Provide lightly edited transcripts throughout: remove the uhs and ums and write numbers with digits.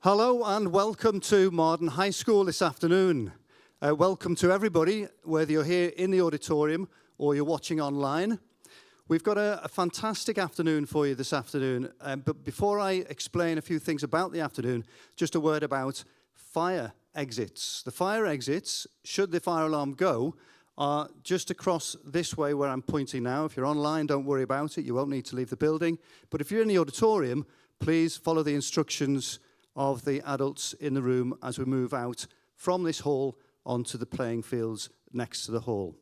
Hello and welcome to Marden High School this afternoon. Welcome to everybody, whether you're here in the auditorium or you're watching online. We've got a fantastic afternoon for you this afternoon. But before I explain a few things about the afternoon, just a word about fire exits. The fire exits, should the fire alarm go, are just across this way where I'm pointing now. If you're online, don't worry about it. You won't need to leave the building. But if you're in the auditorium, please follow the instructions of the adults in the room as we move out from this hall onto the playing fields next to the hall.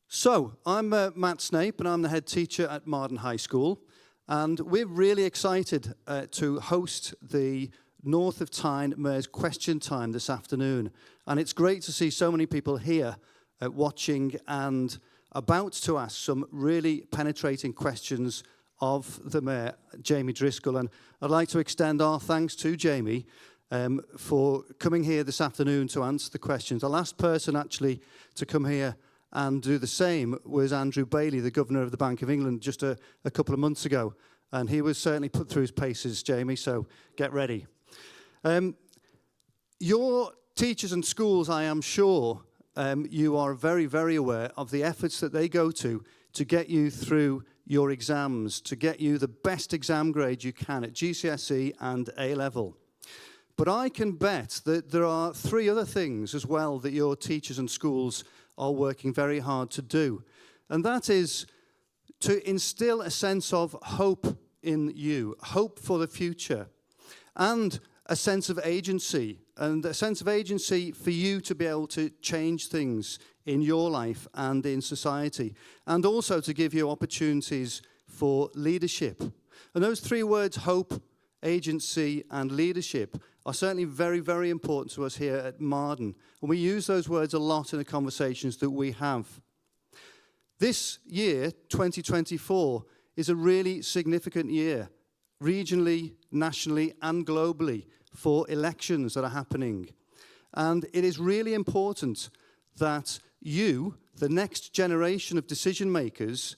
So, I'm Matt Snape, and I'm the head teacher at Marden High School. And we're really excited to host the North of Tyne Mayor's Question Time this afternoon. And it's great to see so many people here watching and about to ask some really penetrating questions of the Mayor, Jamie Driscoll. And I'd like to extend our thanks to Jamie for coming here this afternoon to answer the questions. The last person actually to come here and do the same was Andrew Bailey, the Governor of the Bank of England, just a couple of months ago. And he was certainly put through his paces, Jamie, so get ready. Your teachers and schools, I am sure, you are very, very aware of the efforts that they go to get you through your exams, to get you the best exam grade you can at GCSE and A-level. But I can bet that there are three other things as well that your teachers and schools are working very hard to do. And that is to instill a sense of hope in you, hope for the future, and a sense of agency, and a sense of agency for you to be able to change things in your life and in society, and also to give you opportunities for leadership. And those three words, hope, agency, and leadership, are certainly very, very important to us here at Marden. And we use those words a lot in the conversations that we have. This year, 2024, is a really significant year, regionally, nationally, and globally, for elections that are happening. And it is really important that you, the next generation of decision makers,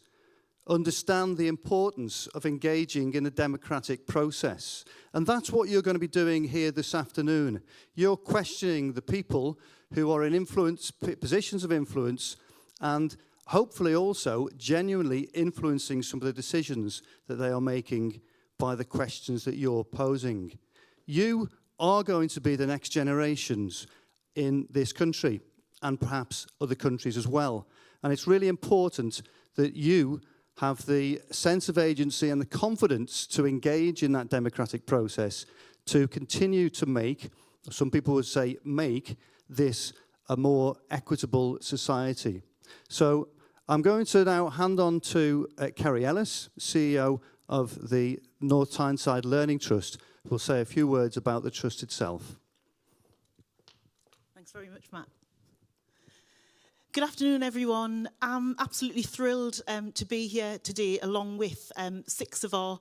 understand the importance of engaging in a democratic process. And that's what you're going to be doing here this afternoon. You're questioning the people who are in positions of influence, and hopefully also genuinely influencing some of the decisions that they are making by the questions that you're posing. You are going to be the next generations in this country, and perhaps other countries as well. And it's really important that you have the sense of agency and the confidence to engage in that democratic process, to continue to make, some people would say make, this a more equitable society. So I'm going to now hand on to Kerry Ellis, CEO of the North Tyneside Learning Trust, who will say a few words about the trust itself. Thanks very much, Matt. Good afternoon, everyone. I'm absolutely thrilled to be here today along with 6 of our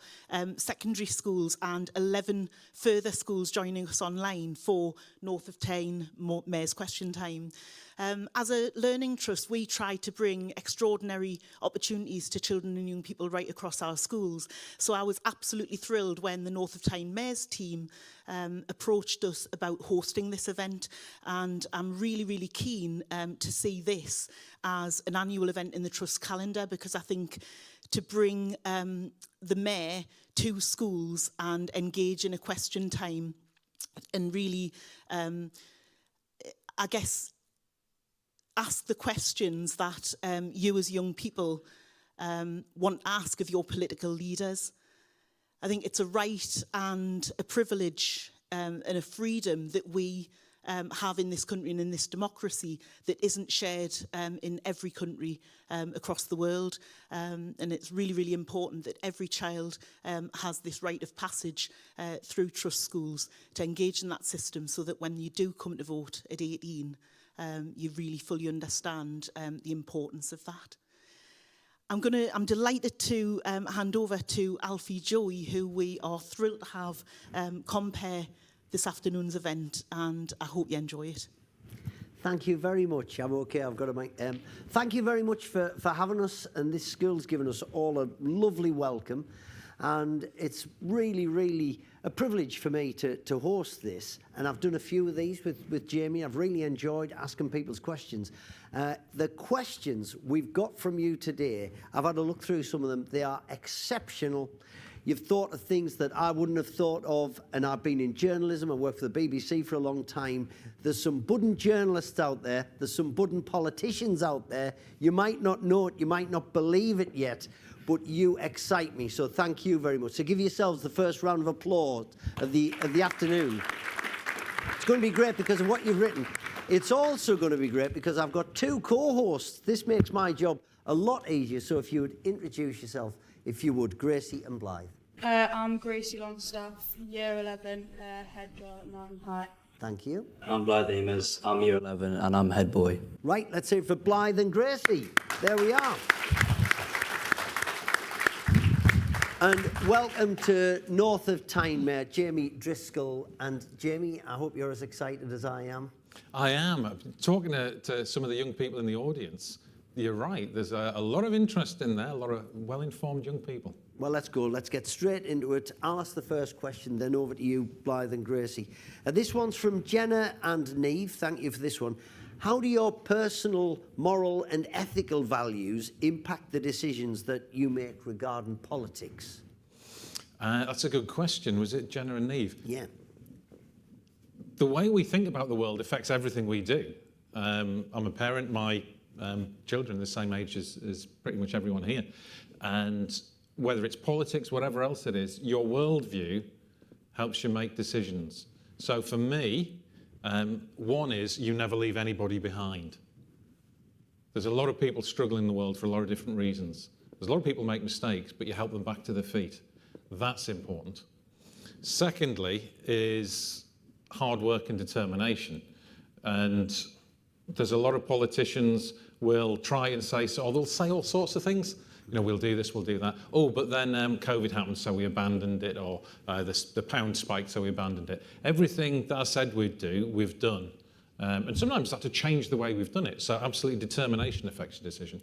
secondary schools and 11 further schools joining us online for North of Tyne Mayor's Question Time. As a learning trust, we try to bring extraordinary opportunities to children and young people right across our schools. So I was absolutely thrilled when the North of Tyne Mayor's team approached us about hosting this event, and I'm really, really keen to see this as an annual event in the Trust calendar, because I think to bring the Mayor to schools and engage in a question time and really, I guess, ask the questions that you as young people want to ask of your political leaders. I think it's a right and a privilege and a freedom that we have in this country and in this democracy that isn't shared in every country across the world. And it's really, really important that every child has this rite of passage through trust schools to engage in that system, so that when you do come to vote at 18, you really fully understand the importance of that. I'm delighted to hand over to Alfie Joey, who we are thrilled to have compare this afternoon's event, and I hope you enjoy it. Thank you very much. I'm okay, I've got a mic. Thank you very much for having us, and this school's given us all a lovely welcome. And it's really, really a privilege for me to host this. And I've done a few of these with Jamie. I've really enjoyed asking people's questions. The questions we've got from you today, I've had a look through some of them. They are exceptional. You've thought of things that I wouldn't have thought of, and I've been in journalism. I worked for the BBC for a long time. There's some budding journalists out there. There's some budding politicians out there. You might not know it. You might not believe it yet, but you excite me. So thank you very much. So give yourselves the first round of applause of the afternoon. It's going to be great because of what you've written. It's also going to be great because I've got two co-hosts. This makes my job a lot easier. So if you would introduce yourself, if you would, Gracie and Blythe. I'm Gracie Longstaff, Year 11, head girl at Marden High. Thank you. I'm Blythe Amers, I'm Year 11 and I'm head boy. Right, let's hear it for Blythe and Gracie. There we are. And welcome to North of Tyne Mayor Jamie Driscoll. And Jamie, I hope you're as excited as I am. I am. Talking to some of the young people in the audience, you're right. There's a lot of interest in there, a lot of well-informed young people. Well, let's go. Let's get straight into it. I'll ask the first question, then over to you, Blythe and Gracie. This one's from Jenna and Neve. Thank you for this one. How do your personal, moral and ethical values impact the decisions that you make regarding politics? That's a good question. Was it Jenna and Neve? Yeah. The way we think about the world affects everything we do. I'm a parent. My children are the same age as pretty much everyone here. And whether it's politics, whatever else it is, your worldview helps you make decisions. So for me, one is you never leave anybody behind. There's a lot of people struggling in the world for a lot of different reasons. There's a lot of people make mistakes, but you help them back to their feet. That's important. Secondly is hard work and determination. And there's a lot of politicians will try and say, so they'll say all sorts of things. You know, we'll do this, we'll do that. Oh, but then COVID happened, so we abandoned it, or the pound spiked, so we abandoned it. Everything that I said we'd do, we've done. And sometimes that's to change the way we've done it. So absolutely determination affects your decision.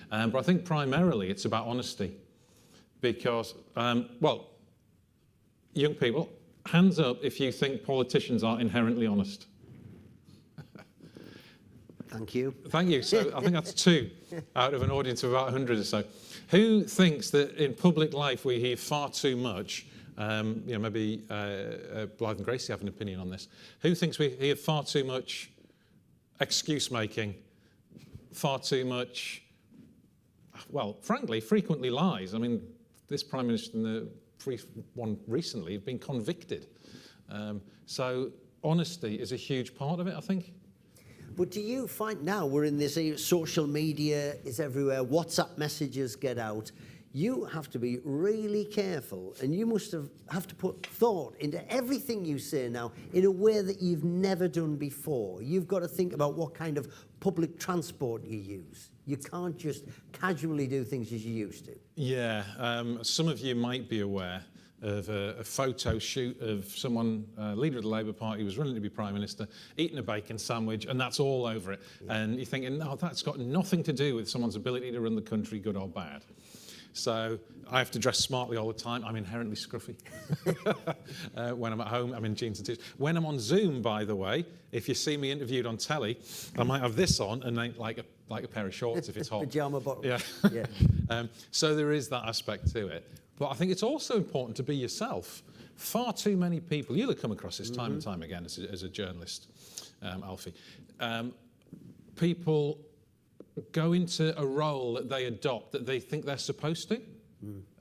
But I think primarily it's about honesty. Because, well, young people, hands up if you think politicians are inherently honest. Thank you. Thank you. So I think that's 2 out of an audience of about 100 or so. Who thinks that in public life we hear far too much? Maybe Blythe and Gracie have an opinion on this. Who thinks we hear far too much excuse making, far too much, well, frankly, frequently lies? I mean, this Prime Minister and the one recently have been convicted. So honesty is a huge part of it, I think. But do you find now we're in this social media is everywhere, WhatsApp messages get out. You have to be really careful, and you must have to put thought into everything you say now in a way that you've never done before. You've got to think about what kind of public transport you use. You can't just casually do things as you used to. Yeah, some of you might be aware of a photo shoot of someone, leader of the Labour Party, who was running to be Prime Minister, eating a bacon sandwich, and that's all over it. Yeah. And you're thinking, no, that's got nothing to do with someone's ability to run the country, good or bad. So I have to dress smartly all the time. I'm inherently scruffy. When I'm at home, I'm in jeans and t-shirts. When I'm on Zoom, by the way, if you see me interviewed on telly, I might have this on and then like a pair of shorts if it's hot. Pyjama bottom. Yeah. Yeah. So there is that aspect to it. But I think it's also important to be yourself. Far too many people, you'll have come across this time and time again as a journalist, Alfie. People go into a role that they adopt that they think they're supposed to.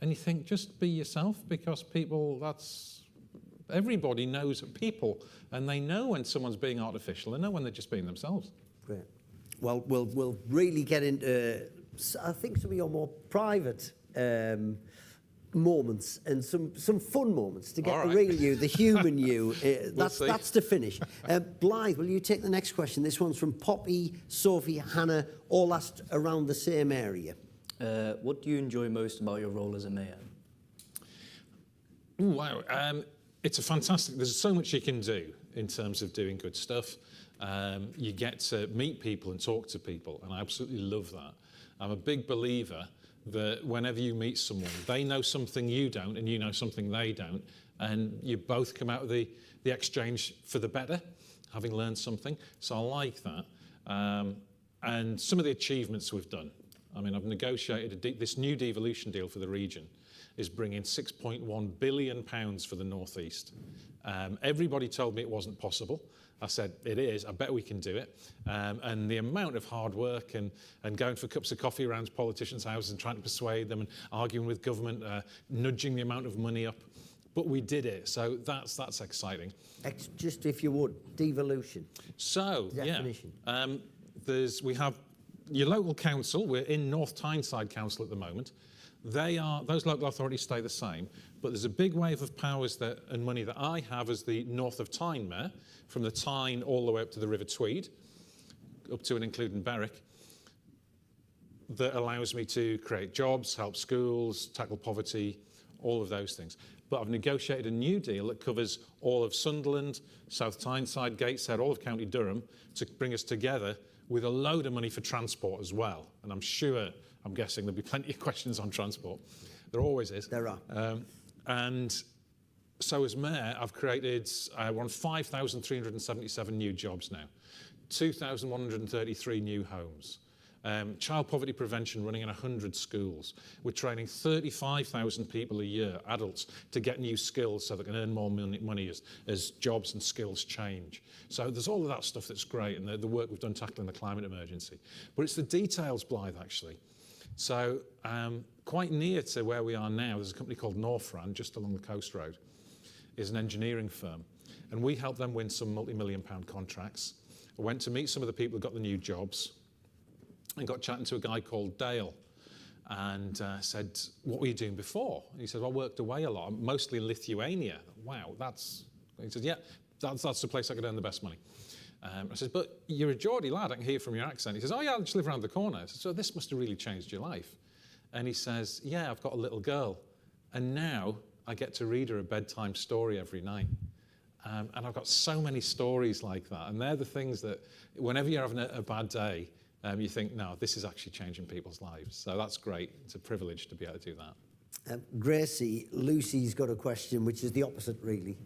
And you think, just be yourself, because everybody knows people, and they know when someone's being artificial, they know when they're just being themselves. Great. Well, we'll really get into, I think, some of your more private moments and some fun moments to get the real you, the human you. That's to finish. Blythe, will you take the next question? This one's from Poppy, Sophie, Hannah, all asked around the same area. What do you enjoy most about your role as a mayor? Ooh, wow. It's there's so much you can do in terms of doing good stuff. You get to meet people and talk to people, and I absolutely love that. I'm a big believer that whenever you meet someone, they know something you don't and you know something they don't, and you both come out of the exchange for the better, having learned something. So I like that. And some of the achievements we've done. I mean, I've negotiated this new devolution deal for the region is bringing £6.1 billion for the North East. Everybody told me it wasn't possible. I said, it is, I bet we can do it. And the amount of hard work and going for cups of coffee around politicians' houses and trying to persuade them and arguing with government, nudging the amount of money up. But we did it, so that's exciting. Just if you would, devolution. So, definition. Yeah, we have your local council. We're in North Tyneside Council at the moment. Those local authorities stay the same, but there's a big wave of powers and money that I have as the North of Tyne Mayor, from the Tyne all the way up to the River Tweed, up to and including Berwick, that allows me to create jobs, help schools, tackle poverty, all of those things. But I've negotiated a new deal that covers all of Sunderland, South Tyneside, Gateshead, all of County Durham, to bring us together with a load of money for transport as well. And I'm guessing there'll be plenty of questions on transport. There always is. There are. And so as Mayor, I've created, we're on 5,377 new jobs now, 2,133 new homes. Child poverty prevention running in 100 schools. We're training 35,000 people a year, adults, to get new skills so they can earn more money as jobs and skills change. So there's all of that stuff that's great, and the work we've done tackling the climate emergency. But it's the details, Blythe, actually. So quite near to where we are now, there's a company called Northran, just along the coast road, is an engineering firm. And we helped them win some multi-million-pound contracts. I went to meet some of the people who got the new jobs and got chatting to a guy called Dale and said, what were you doing before? And he said, well, I worked away a lot, mostly in Lithuania. Wow, he said, yeah, that's the place I could earn the best money. I said, but you're a Geordie lad, I can hear from your accent. He says, oh yeah, I just live around the corner. I said, so this must have really changed your life. And he says, yeah, I've got a little girl. And now I get to read her a bedtime story every night. And I've got so many stories like that. And they're the things that whenever you're having a bad day, you think, no, this is actually changing people's lives. So that's great. It's a privilege to be able to do that. Gracie, Lucy's got a question, which is the opposite, really.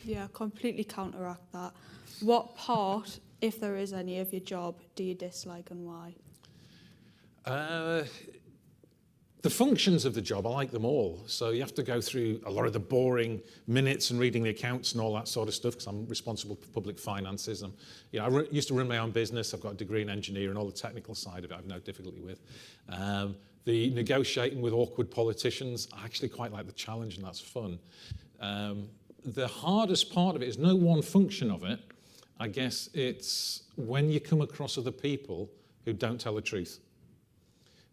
Yeah, completely counteract that. What part, if there is any, of your job do you dislike and why? The functions of the job, I like them all. So you have to go through a lot of the boring minutes and reading the accounts and all that sort of stuff, because I'm responsible for public finances. I used to run my own business. I've got a degree in engineering, and all the technical side of it I've no difficulty with. The negotiating with awkward politicians, I actually quite like the challenge, and that's fun. The hardest part of it is no one function of it. I guess it's when you come across other people who don't tell the truth.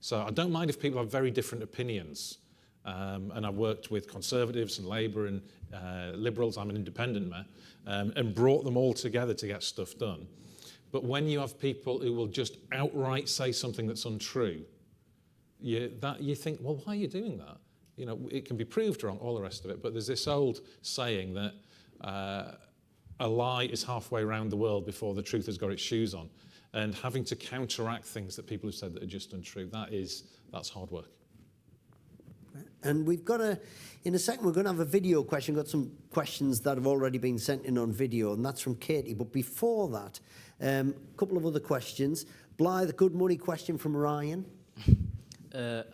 So I don't mind if people have very different opinions. And I've worked with Conservatives and Labour and Liberals, I'm an independent mayor, and brought them all together to get stuff done. But when you have people who will just outright say something that's untrue, you think, well, why are you doing that? You know, it can be proved wrong, all the rest of it, but there's this old saying that a lie is halfway around the world before the truth has got its shoes on. And having to counteract things that people have said that are just untrue, that's hard work. And we've got in a second, we're going to have a video question. We've got some questions that have already been sent in on video, and that's from Katie. But before that, a couple of other questions. Blythe, a good money question from Ryan.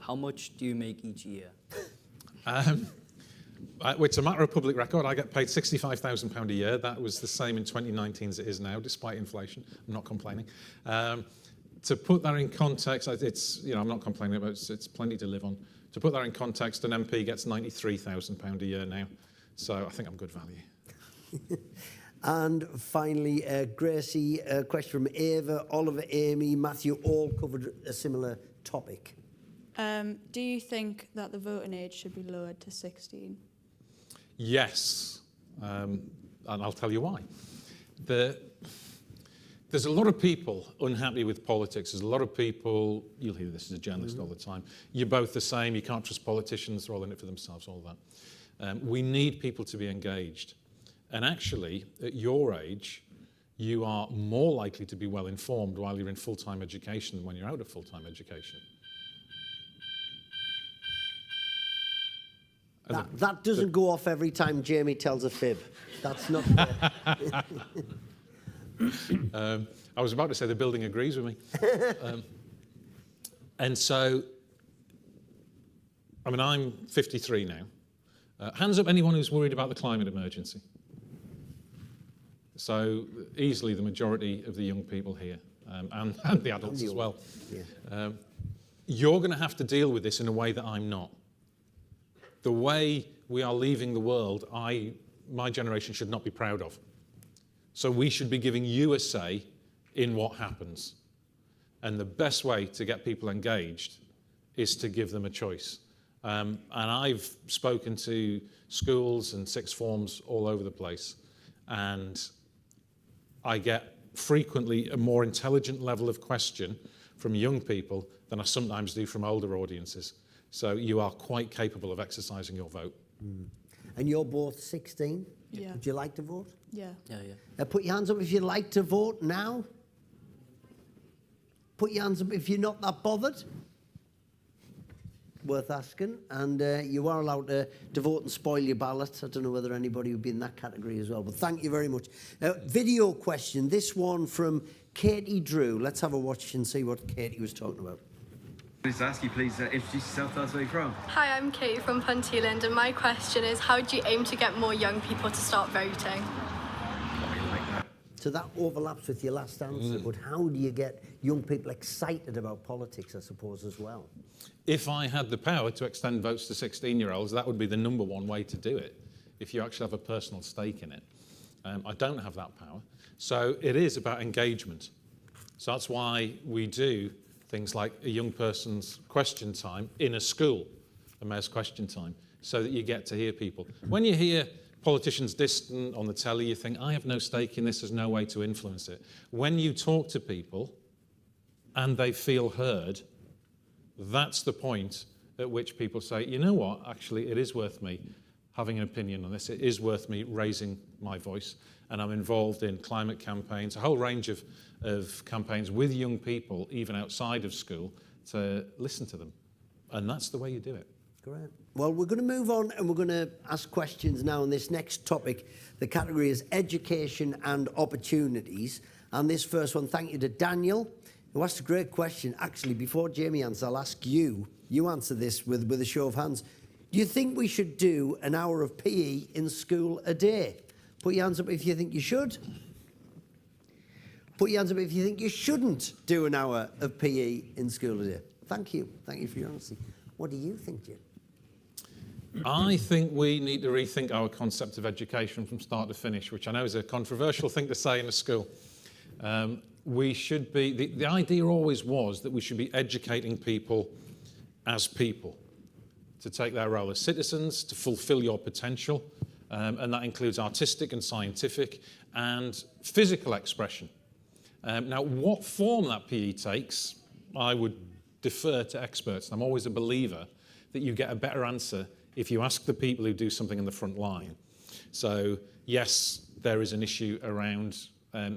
How much do you make each year? It's a matter of public record. I get paid £65,000 a year. That was the same in 2019 as it is now, despite inflation. I'm not complaining. To put that in context, I'm not complaining, but it's plenty to live on. To put that in context, an MP gets £93,000 a year now. So I think I'm good value. And finally, Gracie, a question from Ava, Oliver, Amy, Matthew, all covered a similar topic. Do you think that the voting age should be lowered to 16? Yes, and I'll tell you why. There's a lot of people unhappy with politics. There's a lot of people, you'll hear this as a journalist all the time, you're both the same, you can't trust politicians, they're all in it for themselves, all that. We need people to be engaged. And actually, at your age, you are more likely to be well informed while you're in full-time education than when you're out of full-time education. That doesn't go off every time Jamie tells a fib. That's not I was about to say the building agrees with me. And so, I mean, I'm 53 now. Hands up anyone who's worried about the climate emergency. So easily the majority of the young people here, and the adults as well. Yeah. You're going to have to deal with this in a way that I'm not. The way we are leaving the world, my generation should not be proud of. So we should be giving you a say in what happens. And the best way to get people engaged is to give them a choice. And I've spoken to schools and sixth forms all over the place, and I get frequently a more intelligent level of question from young people than I sometimes do from older audiences. So you are quite capable of exercising your vote. Mm. And you're both 16? Yeah. Would you like to vote? Yeah. Put your hands up if you'd like to vote now. Put your hands up if you're not that bothered. Worth asking. And you are allowed to vote and spoil your ballot. I don't know whether anybody would be in that category as well, but thank you very much. Video question, this one from Katie Drew. Let's have a watch and see what Katie was talking about. Please ask you, please introduce yourself, tell us where you're from. Hi, I'm Kate from Puntyland, and my question is, how do you aim to get more young people to start voting? So that overlaps with your last answer, but how do you get young people excited about politics, I suppose, as well? If I had the power to extend votes to 16-year-olds, that would be the number one way to do it, if you actually have a personal stake in it. I don't have that power. So it is about engagement. So that's why we do things like a young person's question time in a school, a mayor's question time, so that you get to hear people. When you hear politicians distant on the telly, you think, I have no stake in this, there's no way to influence it. When you talk to people and they feel heard, that's the point at which people say, you know what, actually it is worth me having an opinion on this, it is worth me raising my voice, and I'm involved in climate campaigns, a whole range of campaigns with young people, even outside of school, to listen to them. And that's the way you do it. Great. Well, we're going to move on and we're going to ask questions now on this next topic. The category is education and opportunities. And this first one, thank you to Daniel, who asked a great question. Actually, before Jamie answers, I'll ask you. You answer this with a show of hands. Do you think we should do an hour of PE in school a day? Put your hands up if you think you should. Put your hands up if you think you shouldn't do an hour of PE in school a day. Thank you. Thank you for your honesty. What do you think, Jim? I think we need to rethink our concept of education from start to finish, which I know is a controversial thing to say in a school. We should be, the idea always was that we should be educating people as people, to take their role as citizens, to fulfill your potential, and that includes artistic and scientific and physical expression. Now, what form that PE takes, I would defer to experts. I'm always a believer that you get a better answer if you ask the people who do something in the front line. So, yes, there is an issue around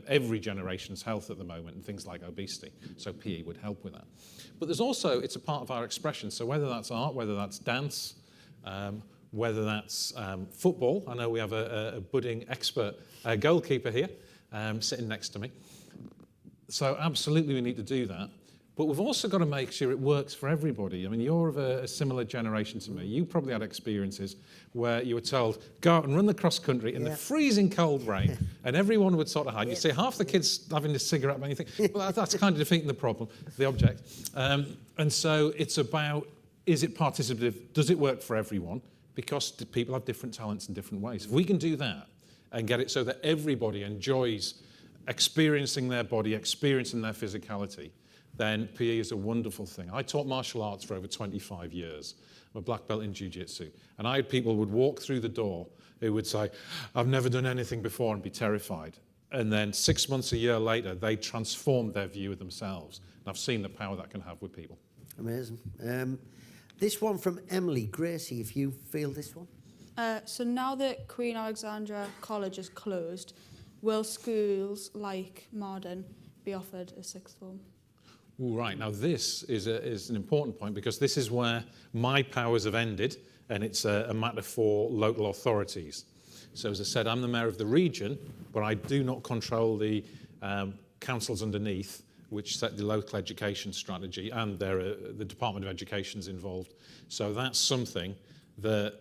every generation's health at the moment and things like obesity, so PE would help with that. But there's also, it's a part of our expression, so whether that's art, whether that's dance, whether that's football. I know we have a budding expert goalkeeper here sitting next to me. So absolutely we need to do that. But we've also got to make sure it works for everybody. I mean, you're of a similar generation to me. You probably had experiences where you were told, go out and run the cross country in the freezing cold rain, and everyone would sort of hide. You see half the kids having a cigarette, and you think, well, that's kind of defeating the problem, the object. And so it's about, is it participative? Does it work for everyone? Because people have different talents in different ways. If we can do that and get it so that everybody enjoys experiencing their body, experiencing their physicality, then PE is a wonderful thing. I taught martial arts for over 25 years. I'm a black belt in jiu-jitsu. And I had people who would walk through the door who would say, I've never done anything before, and be terrified. And then 6 months, a year later, they transformed their view of themselves. And I've seen the power that can have with people. Amazing. This one from Emily. Gracie, if you feel this one. So now that Queen Alexandra College is closed, will schools like Marden be offered a sixth form? Ooh, right, now this is an important point, because this is where my powers have ended and it's a matter for local authorities. So as I said, I'm the mayor of the region, but I do not control the councils underneath, which set the local education strategy, and the Department of Education's involved. So that's something that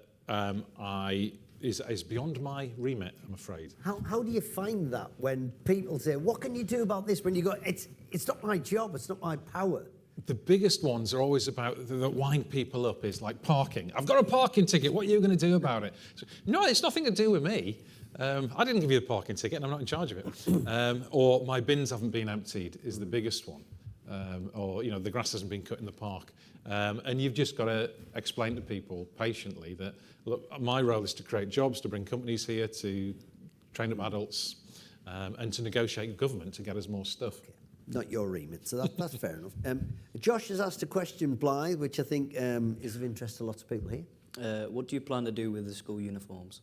is beyond my remit, I'm afraid. How do you find that when people say, what can you do about this? When you go, it's not my job, it's not my power. The biggest ones are always about, that wind people up, is like parking. I've got a parking ticket, what are you going to do about it? So, no, it's nothing to do with me. I didn't give you the parking ticket and I'm not in charge of it. Or my bins haven't been emptied is the biggest one. Or, you know, the grass hasn't been cut in the park. And you've just got to explain to people patiently that, look, my role is to create jobs, to bring companies here, to train up adults, and to negotiate with government to get us more stuff. Okay. Not your remit, so that's fair enough. Josh has asked a question, Blythe, which I think is of interest to lots of people here. What do you plan to do with the school uniforms?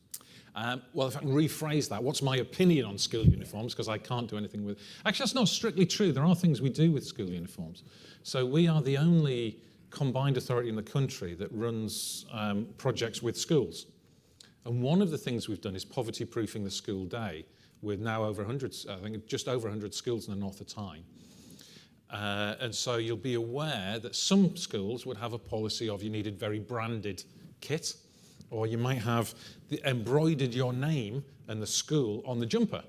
Well, if I can rephrase that, what's my opinion on school uniforms? Because I can't do anything with... Actually, that's not strictly true. There are things we do with school uniforms. So we are the only combined authority in the country that runs projects with schools. And one of the things we've done is poverty-proofing the school day, with now over 100, I think just over 100 schools in the north of Tyne. And so you'll be aware that some schools would have a policy of you needed very branded kit, or you might have embroidered your name and the school on the jumper,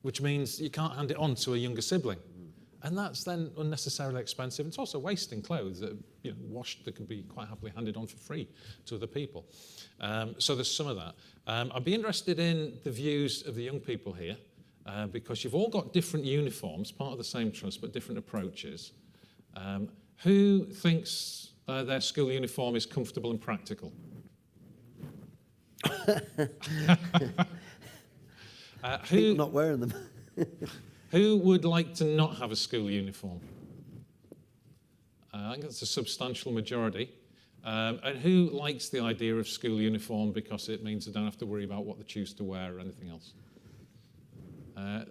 which means you can't hand it on to a younger sibling. And that's then unnecessarily expensive. It's also wasting clothes that, you know, washed, that could be quite happily handed on for free to other people. So there's some of that. I'd be interested in the views of the young people here, because you've all got different uniforms, part of the same trust, but different approaches. Who thinks their school uniform is comfortable and practical? People not wearing them. Who would like to not have a school uniform? I think that's a substantial majority. And who likes the idea of school uniform because it means they don't have to worry about what they choose to wear or anything else?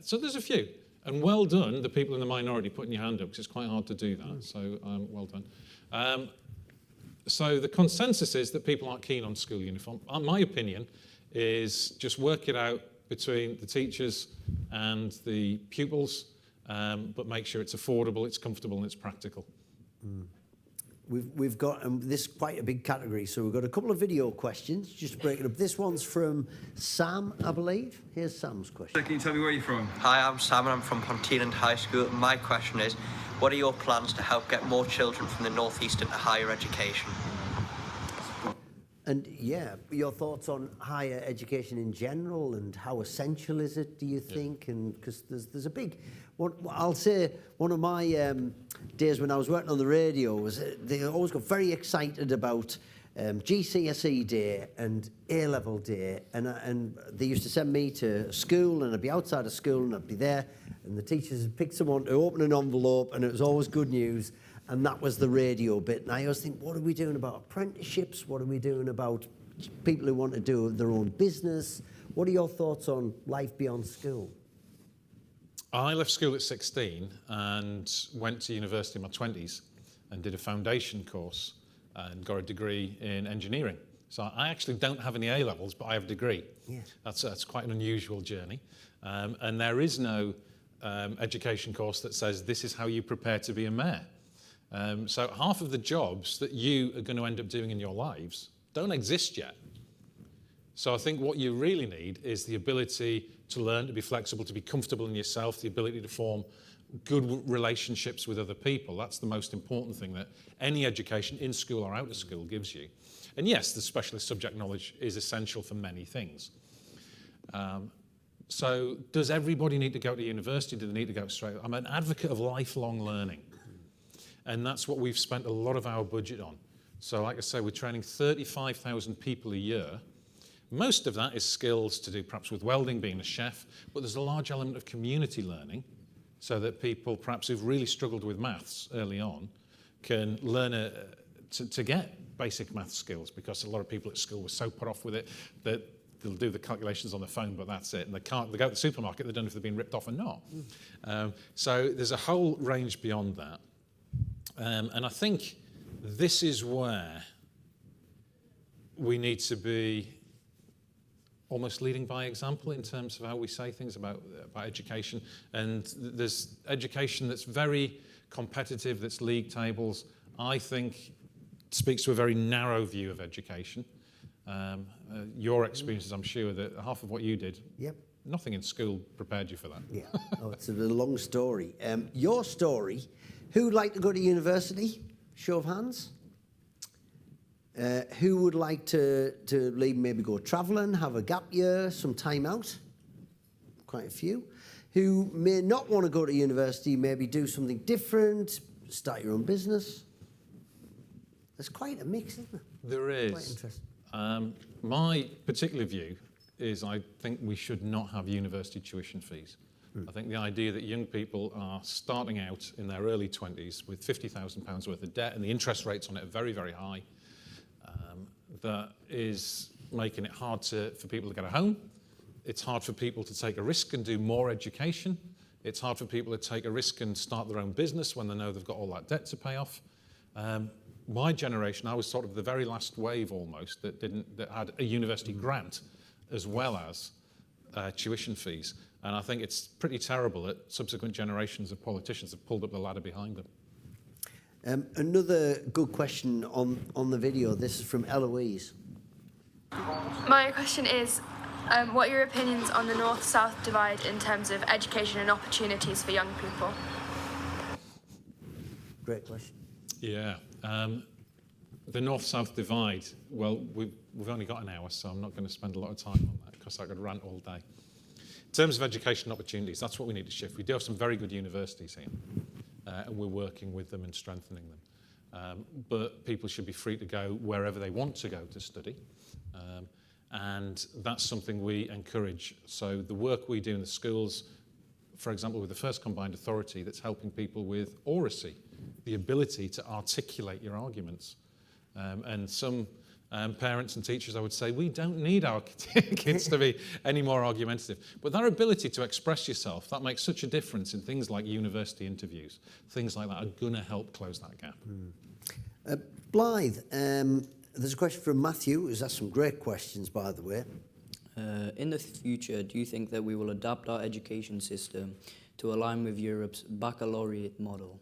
So there's a few. And well done, the people in the minority putting your hand up, because it's quite hard to do that. So well done. So the consensus is that people aren't keen on school uniform. My opinion is just work it out between the teachers and the pupils, but make sure it's affordable, it's comfortable, and it's practical. We've got this is quite a big category, so we've got a couple of video questions, just to break it up. This one's from Sam, I believe. Here's Sam's question. Can you tell me where you're from? Hi, I'm Sam and I'm from Marden High School. My question is, what are your plans to help get more children from the North East into higher education? And yeah, your thoughts on higher education in general, and how essential is it, do you think? And because there's a big, I'll say one of my days when I was working on the radio was they always got very excited about GCSE day and A-level day, and they used to send me to school, and I'd be outside of school and I'd be there, and the teachers would pick someone to open an envelope, and it was always good news. And that was the radio bit. And I always think, what are we doing about apprenticeships? What are we doing about people who want to do their own business? What are your thoughts on life beyond school? I left school at 16 and went to university in my 20s and did a foundation course and got a degree in engineering. So I actually don't have any A-levels, but I have a degree. Yeah. That's quite an unusual journey. And there is no education course that says this is how you prepare to be a mayor. So half of the jobs that you are going to end up doing in your lives don't exist yet. So I think what you really need is the ability to learn, to be flexible, to be comfortable in yourself, the ability to form good relationships with other people. That's the most important thing that any education in school or out of school gives you. And yes, the specialist subject knowledge is essential for many things. So does everybody need to go to university? Do they need to go straight? I'm an advocate of lifelong learning. And that's what we've spent a lot of our budget on. So like I say, we're training 35,000 people a year. Most of that is skills to do perhaps with welding, being a chef, but there's a large element of community learning so that people perhaps who've really struggled with maths early on can learn to get basic math skills, because a lot of people at school were so put off with it that they'll do the calculations on the phone, but that's it. And they go to the supermarket, they don't know if they've been ripped off or not. So there's a whole range beyond that. And I think this is where we need to be almost leading by example in terms of how we say things about education. And there's education that's very competitive, that's league tables, I think speaks to a very narrow view of education. Your experiences, I'm sure, that half of what you did, nothing in school prepared you for that. Yeah, it's a long story. Your story, who'd like to go to university? Show of hands. Who would like to leave, maybe go travelling, have a gap year, some time out? Quite a few. Who may not want to go to university, maybe do something different, start your own business? There's quite a mix, isn't there? There is. Quite interesting. My particular view is I think we should not have university tuition fees. I think the idea that young people are starting out in their early 20s with £50,000 worth of debt and the interest rates on it are very, very high, that is making it hard for people to get a home. It's hard for people to take a risk and do more education. It's hard for people to take a risk and start their own business when they know they've got all that debt to pay off. My generation, I was sort of the very last wave almost that had a university grant as well as tuition fees. And I think it's pretty terrible that subsequent generations of politicians have pulled up the ladder behind them. Another good question on the video. This is from Eloise. My question is, what are your opinions on the North-South divide in terms of education and opportunities for young people? Great question. Yeah. The North-South divide, well, we've only got an hour, so I'm not going to spend a lot of time on that because I could rant all day. In terms of education opportunities, that's what we need to shift. We do have some very good universities here, and we're working with them and strengthening them. But people should be free to go wherever they want to go to study. And that's something we encourage. So the work we do in the schools, for example, with the First Combined Authority, that's helping people with oracy, the ability to articulate your arguments. And some parents and teachers, I would say, we don't need our kids to be any more argumentative. But that ability to express yourself, that makes such a difference in things like university interviews. Things like that are going to help close that gap. Blythe, there's a question from Matthew, who's asked some great questions, by the way. In the future, do you think that we will adapt our education system to align with Europe's baccalaureate model?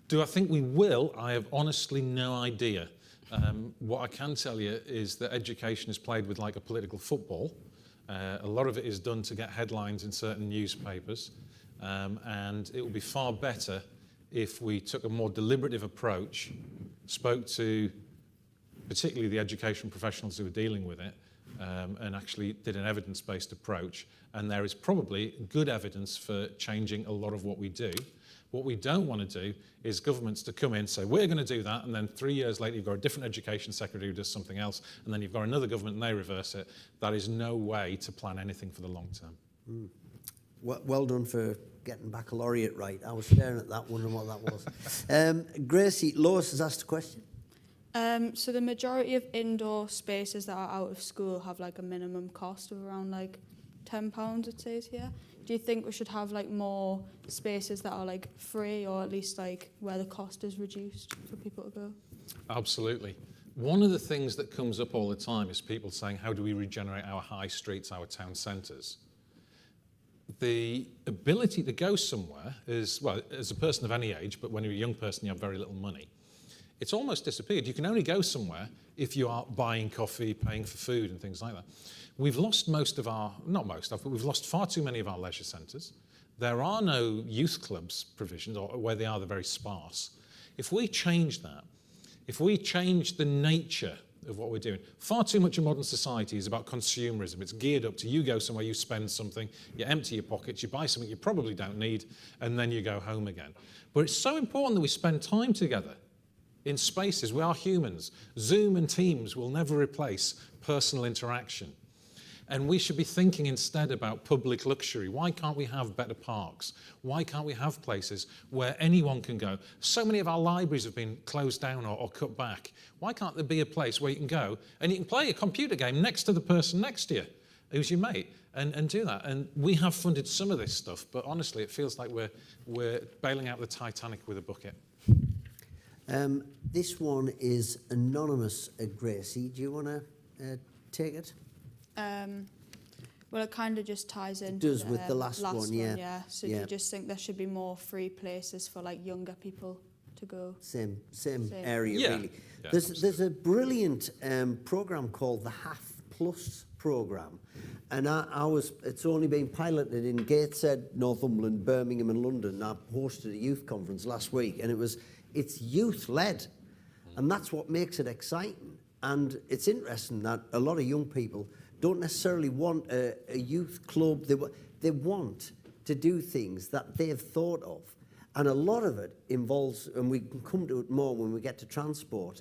Do I think we will? I have honestly no idea. What I can tell you is that education is played with like a political football. A lot of it is done to get headlines in certain newspapers. And it would be far better if we took a more deliberative approach, spoke to particularly the education professionals who are dealing with it, and actually did an evidence-based approach. And there is probably good evidence for changing a lot of what we do. What we don't want to do is governments to come in and say, we're going to do that, and then 3 years later you've got a different education secretary who does something else, and then you've got another government and they reverse it. That is no way to plan anything for the long term. Well done for getting baccalaureate right. I was staring at that, wondering what that was. Gracie, Lois has asked a question. So the majority of indoor spaces that are out of school have like a minimum cost of around like £10, it says here. Do you think we should have like more spaces that are like free, or at least like where the cost is reduced for people to go? Absolutely. One of the things that comes up all the time is people saying, how do we regenerate our high streets, our town centres? The ability to go somewhere is, well, as a person of any age, but when you're a young person, you have very little money. It's almost disappeared. You can only go somewhere if you are buying coffee, paying for food and things like that. We've lost most of our, not most of, but we've lost far too many of our leisure centres. There are no youth clubs provisions, or where they are, they're very sparse. If we change that, if we change the nature of what we're doing, far too much of modern society is about consumerism. It's geared up to you go somewhere, you spend something, you empty your pockets, you buy something you probably don't need, and then you go home again. But it's so important that we spend time together in spaces. We are humans. Zoom and Teams will never replace personal interaction. And we should be thinking instead about public luxury. Why can't we have better parks? Why can't we have places where anyone can go? So many of our libraries have been closed down or cut back. Why can't there be a place where you can go and you can play a computer game next to the person next to you, who's your mate, and do that? And we have funded some of this stuff, but honestly, it feels like we're bailing out the Titanic with a bucket. This one is anonymous, Gracie. Do you want to take it? Well, it kind of just ties in. It does with the last one, yeah. So do you just think there should be more free places for like younger people to go? Same area, really. Yeah, There's a brilliant programme called the Half Plus programme, and it's only been piloted in Gateshead, Northumberland, Birmingham and London. I hosted a youth conference last week, and it's youth-led, and that's what makes it exciting. And it's interesting that a lot of young people don't necessarily want a youth club. They want to do things that they've thought of. And a lot of it involves, and we can come to it more when we get to transport,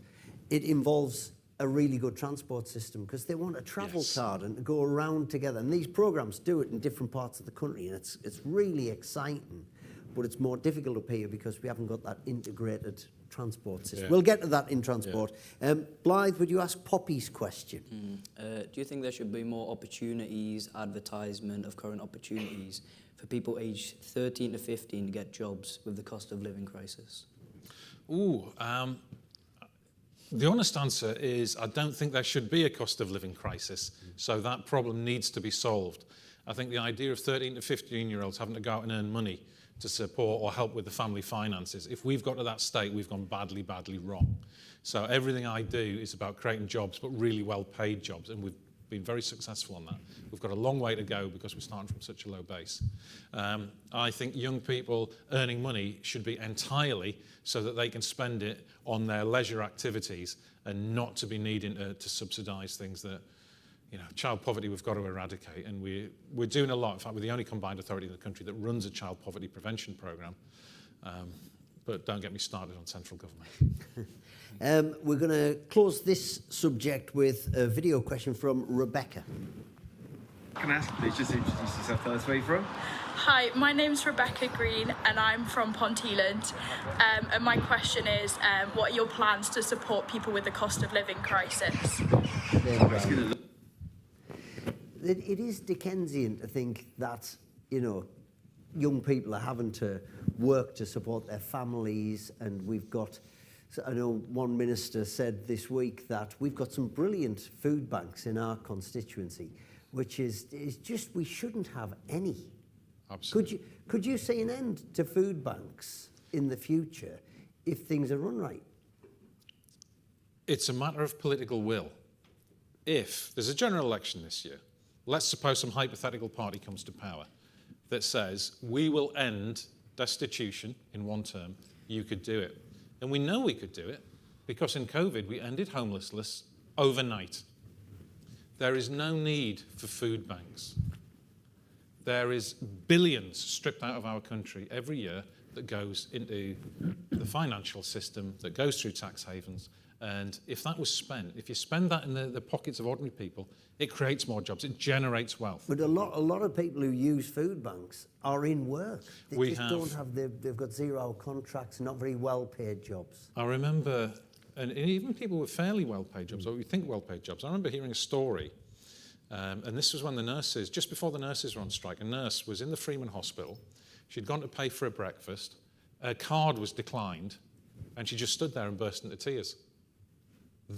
it involves a really good transport system because they want a travel card and to go around together. And these programmes do it in different parts of the country, and it's really exciting. But it's more difficult up here because we haven't got that integrated transport system. We'll get to that in transport. Blythe, would you ask Poppy's question? Do you think there should be more opportunities, advertisement of current opportunities for people aged 13 to 15 to get jobs with the cost of living crisis? The honest answer is I don't think there should be a cost of living crisis, so that problem needs to be solved. I think the idea of 13 to 15-year-olds having to go out and earn money to support or help with the family finances, if we've got to that state, we've gone badly, badly wrong. So everything I do is about creating jobs, but really well-paid jobs, and we've been very successful on that. We've got a long way to go because we're starting from such a low base. I think young people earning money should be entirely so that they can spend it on their leisure activities and not to be needing to subsidise things that, child poverty we've got to eradicate, and we're doing a lot. In fact, we're the only combined authority in the country that runs a child poverty prevention programme. But don't get me started on central government. We're going to close this subject with a video question from Rebecca. Can I ask, please, just introduce yourself, tell us where you're from? Hi, my name's Rebecca Green and I'm from Ponteland. And my question is, what are your plans to support people with the cost of living crisis? It is Dickensian to think that, young people are having to work to support their families, and we've got, I know one minister said this week that we've got some brilliant food banks in our constituency, which is just, we shouldn't have any. Absolutely. Could you see an end to food banks in the future if things are run right? It's a matter of political will. If there's a general election this year, let's suppose some hypothetical party comes to power that says, we will end destitution in one term, you could do it. And we know we could do it because in COVID we ended homelessness overnight. There is no need for food banks. There is billions stripped out of our country every year that goes into the financial system, that goes through tax havens. And if that was spent, if you spend that in the pockets of ordinary people, it creates more jobs, it generates wealth. But a lot of people who use food banks are in work. They've got 0-hour contracts, not very well-paid jobs. I remember, and even people with fairly well-paid jobs, or we think well-paid jobs, I remember hearing a story, and this was when just before the nurses were on strike, a nurse was in the Freeman Hospital, she'd gone to pay for a breakfast, her card was declined, and she just stood there and burst into tears.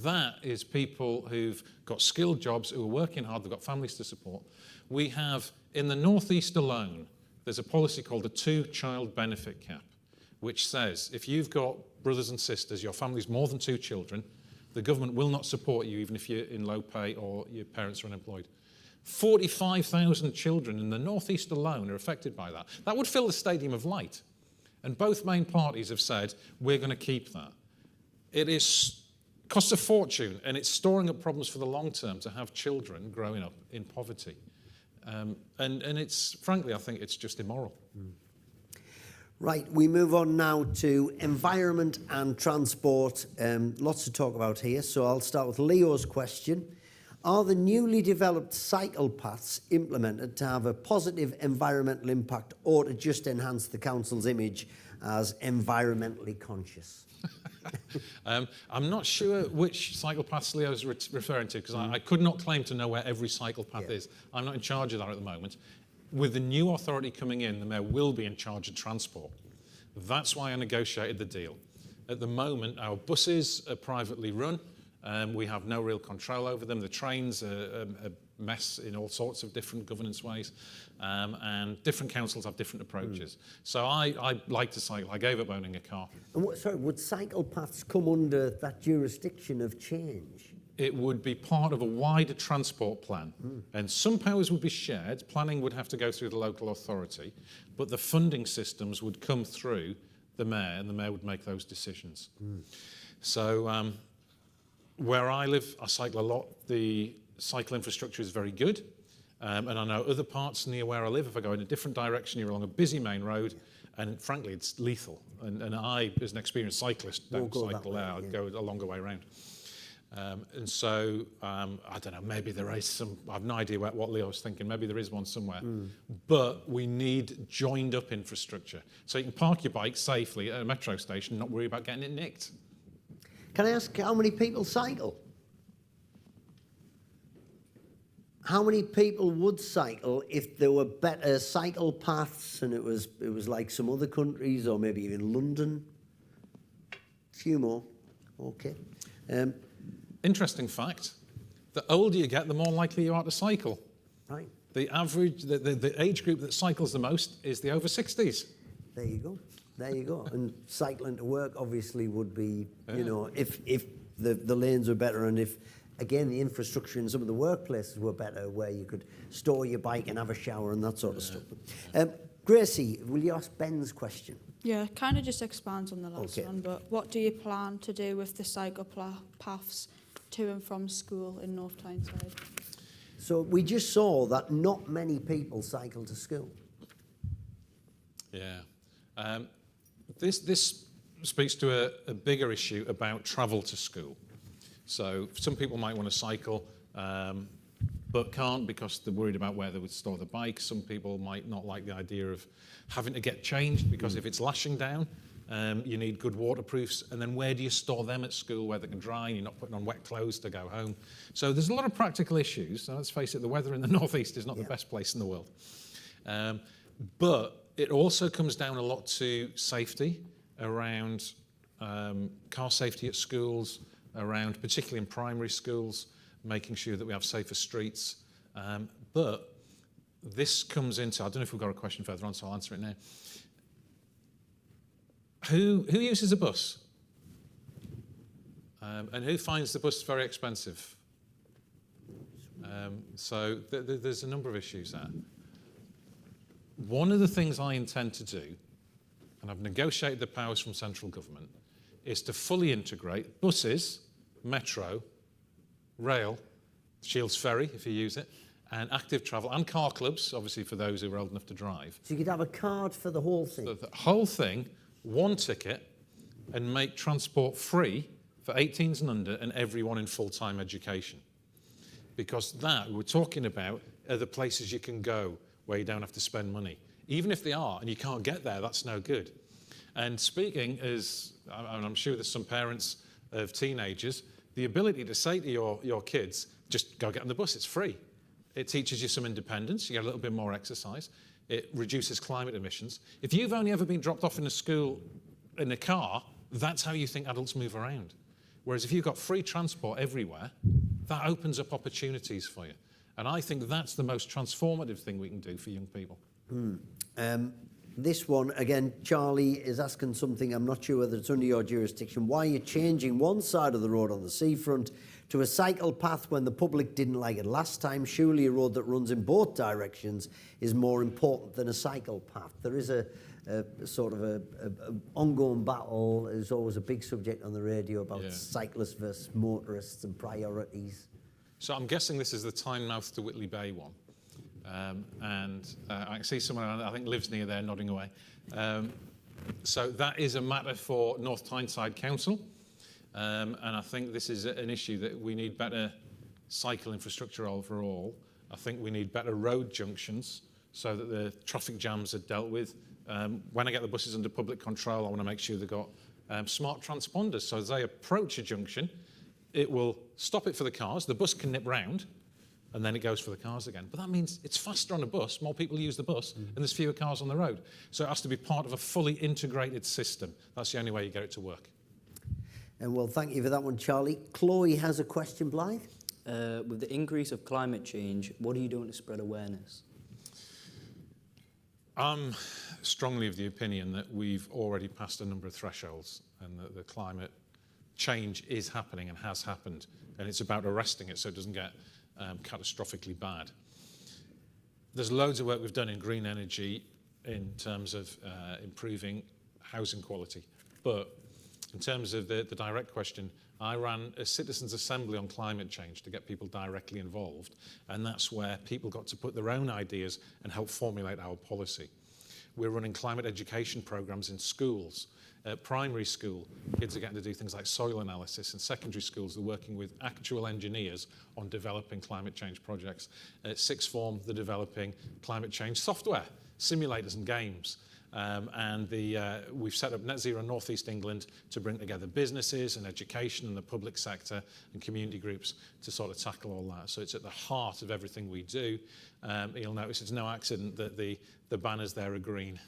That is people who've got skilled jobs, who are working hard, they've got families to support. We have, in the Northeast alone, there's a policy called the 2-child benefit cap, which says if you've got brothers and sisters, your family's more than 2 children, the government will not support you even if you're in low pay or your parents are unemployed. 45,000 children in the Northeast alone are affected by that. That would fill the Stadium of Light. And both main parties have said, we're going to keep that. It costs a fortune, and it's storing up problems for the long term to have children growing up in poverty. And it's, frankly, I think it's just immoral. Right, we move on now to environment and transport. Lots to talk about here, so I'll start with Leo's question. Are the newly developed cycle paths implemented to have a positive environmental impact or to just enhance the council's image as environmentally conscious? I'm not sure which cycle paths Leo's referring to, because I could not claim to know where every cycle path is. I'm not in charge of that at the moment. With the new authority coming in, the mayor will be in charge of transport. That's why I negotiated the deal. At the moment, our buses are privately run. We have no real control over them. The trains are a mess in all sorts of different governance ways, and different councils have different approaches. So I like to cycle. I gave up owning a car. And sorry, would cycle paths come under that jurisdiction of change? It would be part of a wider transport plan, and some powers would be shared. Planning would have to go through the local authority, but the funding systems would come through the mayor, and the mayor would make those decisions. So where I live, I cycle a lot. The cycle infrastructure is very good, and I know other parts near where I live, if I go in a different direction, you're along a busy main road, and frankly, it's lethal. And I, as an experienced cyclist, don't cycle there. I'd go a longer way around. And so, I don't know, maybe there is some, I have no idea what Leo's thinking, maybe there is one somewhere, but we need joined up infrastructure. So you can park your bike safely at a metro station and not worry about getting it nicked. Can I ask how many people cycle? How many people would cycle if there were better cycle paths and it was like some other countries or maybe even London? A few more. Okay. Interesting fact, the older you get, the more likely you are to cycle. Right. The average, the age group that cycles the most is the over 60s. There you go. There you go. And cycling to work obviously would be, you know, if the lanes were better and if, again, the infrastructure in some of the workplaces were better where you could store your bike and have a shower and that sort of stuff. Gracie, will you ask Ben's question? Yeah, kind of just expands on the last one, but what do you plan to do with the cycle paths to and from school in North Tyneside? So we just saw that not many people cycle to school. Yeah. This speaks to a bigger issue about travel to school. So some people might want to cycle, but can't because they're worried about where they would store the bike. Some people might not like the idea of having to get changed because if it's lashing down, you need good waterproofs. And then where do you store them at school where they can dry and you're not putting on wet clothes to go home? So there's a lot of practical issues. So let's face it, the weather in the northeast is not the best place in the world. But it also comes down a lot to safety around car safety at schools, around particularly in primary schools, making sure that we have safer streets. But this comes into, I don't know if we've got a question further on, so I'll answer it now. Who uses a bus? And who finds the bus very expensive? So there's a number of issues there. One of the things I intend to do, and I've negotiated the powers from central government, is to fully integrate buses, metro, rail, Shields Ferry, if you use it, and active travel, and car clubs, obviously for those who are old enough to drive. So you could have a card for the whole thing? So the whole thing, one ticket, and make transport free for 18s and under and everyone in full-time education. Because that, we're talking about, are the places you can go where you don't have to spend money. Even if they are, and you can't get there, that's no good. And speaking as, and I'm sure there's some parents of teenagers, the ability to say to your kids, just go get on the bus, it's free. It teaches you some independence, you get a little bit more exercise, it reduces climate emissions. If you've only ever been dropped off in a school in a car, that's how you think adults move around. Whereas if you've got free transport everywhere, that opens up opportunities for you. And I think that's the most transformative thing we can do for young people. This one, again, Charlie is asking something, I'm not sure whether it's under your jurisdiction. Why are you changing one side of the road on the seafront to a cycle path when the public didn't like it last time? Surely a road that runs in both directions is more important than a cycle path. There is a sort of a ongoing battle. There's always a big subject on the radio about cyclists versus motorists and priorities. So I'm guessing this is the Tynemouth to Whitley Bay one. I can see someone I think lives near there nodding away. So that is a matter for North Tyneside Council. And I think this is an issue that we need better cycle infrastructure overall. I think we need better road junctions so that the traffic jams are dealt with. When I get the buses under public control, I want to make sure they've got smart transponders. So as they approach a junction, it will stop it for the cars, the bus can nip round, and then it goes for the cars again. But that means it's faster on a bus, more people use the bus, and there's fewer cars on the road. So it has to be part of a fully integrated system. That's the only way you get it to work. And well, thank you for that one, Charlie. Chloe has a question, Blythe. With the increase of climate change, what are you doing to spread awareness? I'm strongly of the opinion that we've already passed a number of thresholds and that the climate change is happening and has happened, and it's about arresting it so it doesn't get catastrophically bad. There's loads of work we've done in green energy in terms of improving housing quality, but in terms of the direct question, I ran a citizens' assembly on climate change to get people directly involved, and that's where people got to put their own ideas and help formulate our policy. We're running climate education programs in schools. At primary school, kids are getting to do things like soil analysis. In secondary schools, they're working with actual engineers on developing climate change projects. At sixth form, they're developing climate change software, simulators and games. We've set up Net Zero North East England to bring together businesses and education and the public sector and community groups to sort of tackle all that. So it's at the heart of everything we do. You'll notice it's no accident that the banners there are green.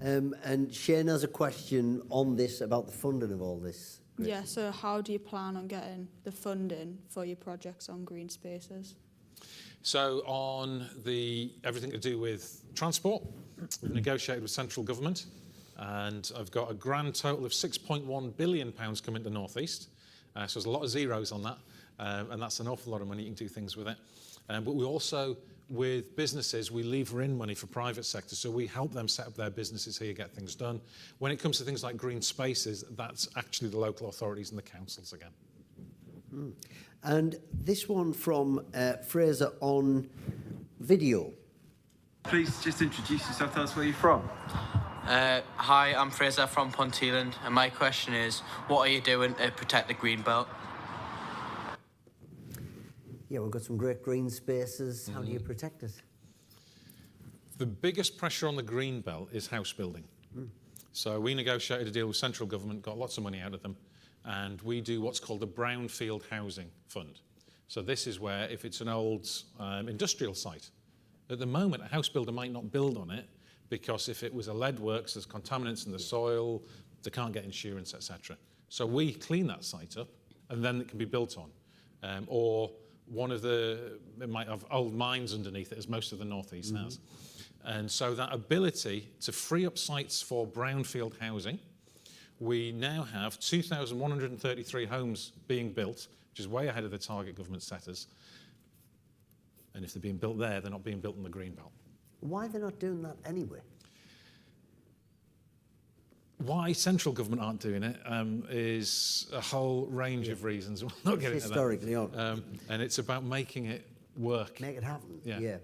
And Shane has a question on this about the funding of all this. Grace. Yeah, so how do you plan on getting the funding for your projects on green spaces? So on everything to do with transport, we've negotiated with central government, and I've got a grand total of £6.1 billion coming to North East. So there's a lot of zeros on that, and that's an awful lot of money. You can do things with it. But we also, with businesses, we lever in money for private sector, so we help them set up their businesses here, get things done. When it comes to things like green spaces, that's actually the local authorities and the councils again. Mm. And this one from Fraser on video. Please just introduce yourself, tell us where you're from. Hi, I'm Fraser from Ponteland, and my question is, what are you doing to protect the green belt? Yeah, we've got some great green spaces. How do you protect it? The biggest pressure on the green belt is house building. So we negotiated a deal with central government, got lots of money out of them, and we do what's called a brownfield housing fund. So this is where, if it's an old industrial site, at the moment a house builder might not build on it because if it was a lead works, there's contaminants in the soil, they can't get insurance, etc. So we clean that site up and then it can be built on. Or it might have old mines underneath it, as most of the North East has. And so that ability to free up sites for brownfield housing, we now have 2,133 homes being built, which is way ahead of the target government setters. And if they're being built there, they're not being built in the green belt. Why are they not doing that anyway? Why central government aren't doing it is a whole range of reasons. We'll not get into historically that. And it's about making it work. Make it happen. Yeah.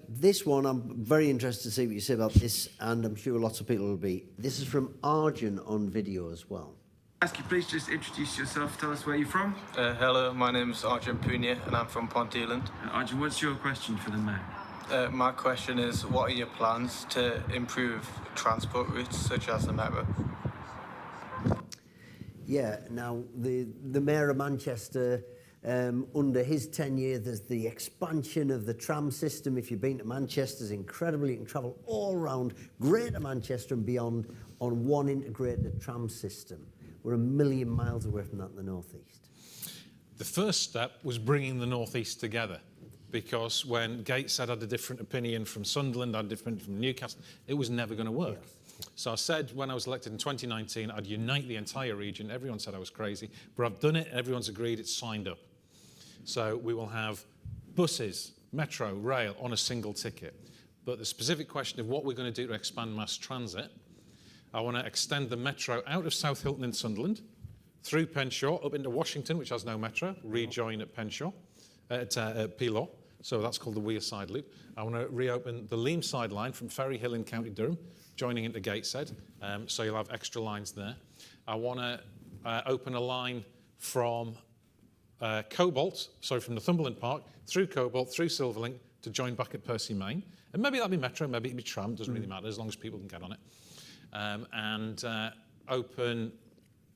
This one, I'm very interested to see what you say about this, and I'm sure lots of people will be. This is from Arjun on video as well. Ask you please just introduce yourself, tell us where you're from. Hello, my name is Arjun Punya and I'm from Ponteland. Arjun, what's your question for the Mayor? My question is, what are your plans to improve transport routes such as the metro? Yeah, now the Mayor of Manchester, under his tenure, there's the expansion of the tram system. If you've been to Manchester, it's incredible. You can travel all around Greater Manchester and beyond on one integrated tram system. We're 1 million miles away from that in the North East. The first step was bringing the North East together, because when Gateshead had a different opinion from Sunderland, had a different from Newcastle, it was never going to work. Yes. So I said when I was elected in 2019, I'd unite the entire region. Everyone said I was crazy, but I've done it. Everyone's agreed. It's signed up. So we will have buses, metro, rail on a single ticket. But the specific question of what we're going to do to expand mass transit, I want to extend the metro out of South Hilton in Sunderland, through Penshaw, up into Washington, which has no metro, rejoin at Penshaw, at Peelaw. So that's called the Wearside Loop. I want to reopen the Leamside line from Ferry Hill in County Durham, joining into Gateshead, so you'll have extra lines there. I want to open a line from from Northumberland Park, through Cobalt, through Silverlink, to join back at Percy Main. And maybe that'll be metro, maybe it'll be tram, doesn't really matter, as long as people can get on it. And open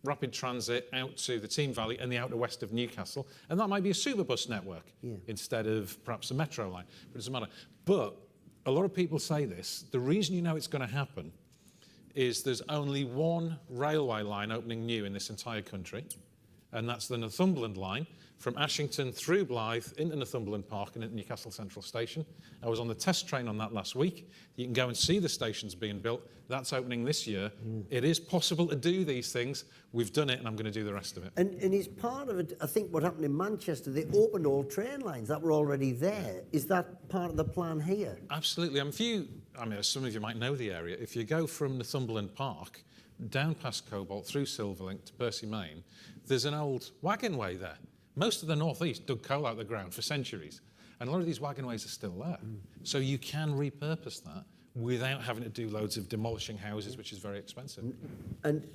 rapid transit out to the Team Valley and the outer west of Newcastle. And that might be a superbus network instead of perhaps a metro line, but it doesn't matter. But a lot of people say this, the reason you know it's going to happen is there's only one railway line opening new in this entire country, and that's the Northumberland line from Ashington through Blythe into Northumberland Park and into Newcastle Central Station. I was on the test train on that last week. You can go and see the stations being built. That's opening this year. It is possible to do these things. We've done it, and I'm going to do the rest of it. And is part of it, I think what happened in Manchester, they opened all train lines that were already there. Is that part of the plan here? Absolutely. Some of you might know the area. If you go from Northumberland Park down past Cobalt through Silverlink to Percy Main, there's an old wagon way there. Most of the northeast dug coal out of the ground for centuries, and a lot of these wagon ways are still there. So you can repurpose that without having to do loads of demolishing houses, which is very expensive. And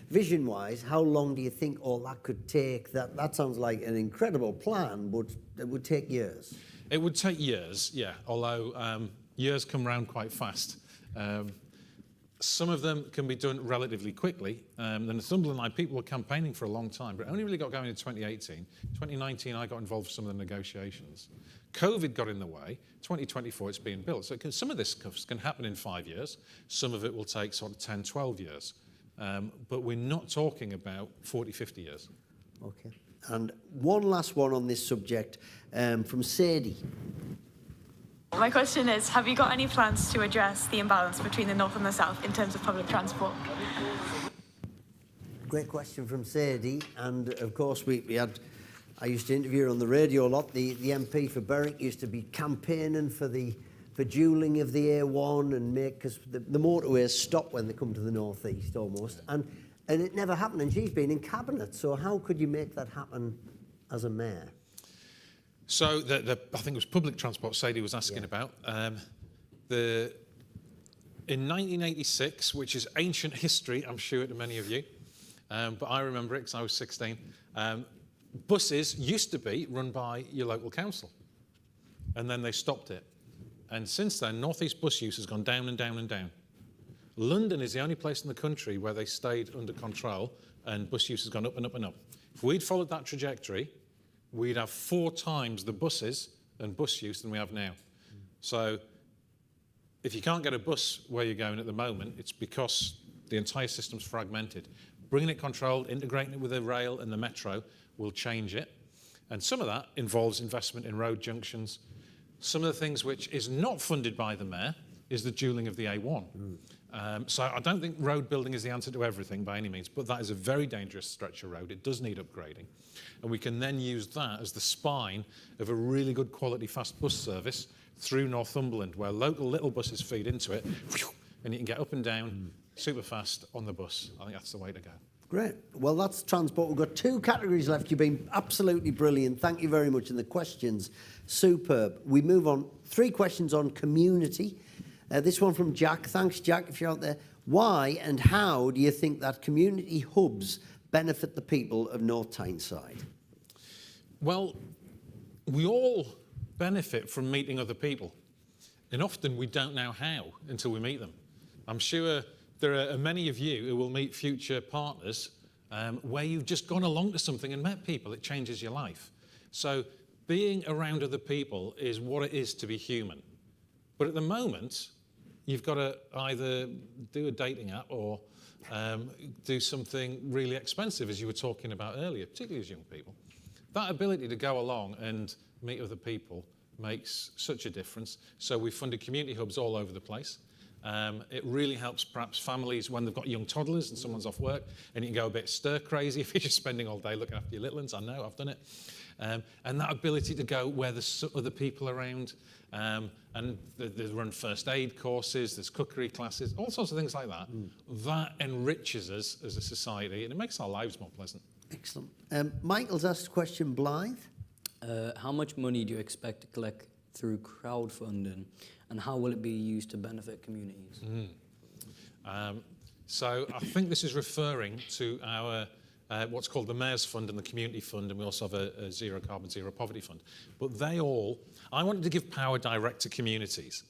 vision-wise, how long do you think all that could take? That sounds like an incredible plan, but it would take years. It would take years, yeah, although years come round quite fast. Some of them can be done relatively quickly. The Northumberland line, people were campaigning for a long time, but it only really got going in 2018. 2019, I got involved with some of the negotiations. COVID got in the way. 2024, it's being built. So some of this can happen in 5 years. Some of it will take sort of 10, 12 years. But we're not talking about 40, 50 years. Okay. And one last one on this subject from Sadie. My question is, have you got any plans to address the imbalance between the north and the south in terms of public transport? Great question from Sadie. And of course, I used to interview her on the radio a lot. The MP for Berwick used to be campaigning for dualling of the A1 and because the motorways stop when they come to the northeast almost. And it never happened. And she's been in cabinet. So how could you make that happen as a mayor? So I think it was public transport Sadie was asking about. In 1986, which is ancient history, I'm sure to many of you, but I remember it because I was 16, buses used to be run by your local council, and then they stopped it. And since then, North East bus use has gone down and down and down. London is the only place in the country where they stayed under control and bus use has gone up and up and up. If we'd followed that trajectory, we'd have 4 times the buses and bus use than we have now. So if you can't get a bus where you're going at the moment, it's because the entire system's fragmented. Bringing it controlled, integrating it with the rail and the metro will change it. And some of that involves investment in road junctions. Some of the things which is not funded by the mayor is the dualling of the A1. So I don't think road building is the answer to everything by any means, but that is a very dangerous stretch of road. It does need upgrading. And we can then use that as the spine of a really good quality fast bus service through Northumberland, where local little buses feed into it, and you can get up and down super fast on the bus. I think that's the way to go. Great. Well, that's transport. We've got 2 categories left. You've been absolutely brilliant. Thank you very much. And the questions, superb. We move on. 3 questions on community. This one from Jack. Thanks, Jack, if you're out there. Why and how do you think that community hubs benefit the people of North Tyneside? Well, we all benefit from meeting other people. And often we don't know how until we meet them. I'm sure there are many of you who will meet future partners where you've just gone along to something and met people. It changes your life. So being around other people is what it is to be human. But at the moment, you've got to either do a dating app or do something really expensive, as you were talking about earlier, particularly as young people. That ability to go along and meet other people makes such a difference. So we've funded community hubs all over the place. It really helps perhaps families when they've got young toddlers and someone's off work, and you can go a bit stir crazy if you're just spending all day looking after your little ones. I know, I've done it. And that ability to go where there's other people around, and they run first aid courses, there's cookery classes, all sorts of things like that. That enriches us as a society, and it makes our lives more pleasant. Excellent. Michael's asked a question, Blythe. How much money do you expect to collect through crowdfunding, and how will it be used to benefit communities? So I think this is referring to our what's called the Mayor's Fund and the Community Fund, and we also have a Zero Carbon, Zero Poverty Fund. But I wanted to give power direct to communities.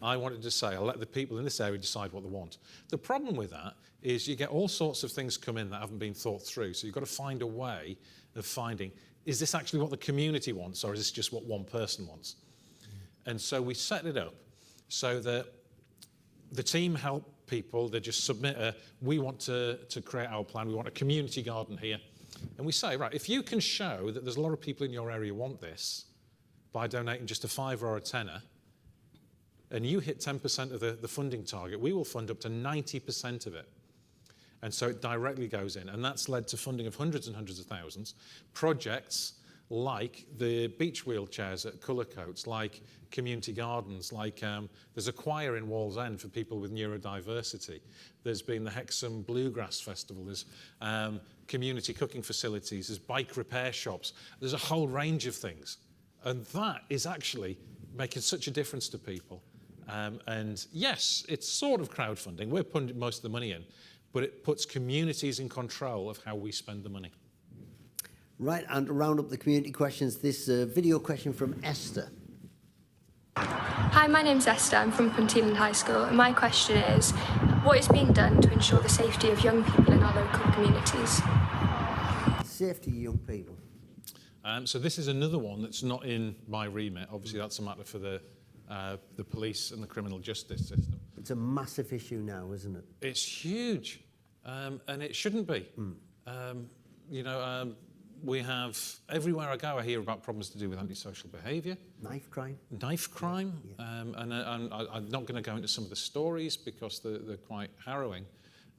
I wanted to say, I'll let the people in this area decide what they want. The problem with that is you get all sorts of things come in that haven't been thought through, so you've got to find a way of finding, is this actually what the community wants, or is this just what one person wants? And so we set it up so that the team help people. They just submit we want to create our plan. We want a community garden here. And we say, right, if you can show that there's a lot of people in your area who want this by donating just a £5 or a tenner, and you hit 10% of the funding target, we will fund up to 90% of it. And so it directly goes in. And that's led to funding of hundreds and hundreds of thousands. Projects like the beach wheelchairs at Colourcoats, like community gardens, like there's a choir in Wall's End for people with neurodiversity. There's been the Hexham Bluegrass Festival. There's community cooking facilities. There's bike repair shops. There's a whole range of things. And that is actually making such a difference to people. And yes, it's sort of crowdfunding. We're putting most of the money in, but it puts communities in control of how we spend the money. Right, and to round up the community questions, this video question from Esther. Hi, my name's Esther. I'm from Ponteland High School, and my question is, what is being done to ensure the safety of young people in our local communities? Safety of young people. So this is another one that's not in my remit. Obviously, that's a matter for the police and the criminal justice system. It's a massive issue now, isn't it? It's huge, and it shouldn't be. We have, everywhere I go, I hear about problems to do with antisocial behaviour. Knife crime. Knife crime. Yeah. And I'm not going to go into some of the stories because they're quite harrowing,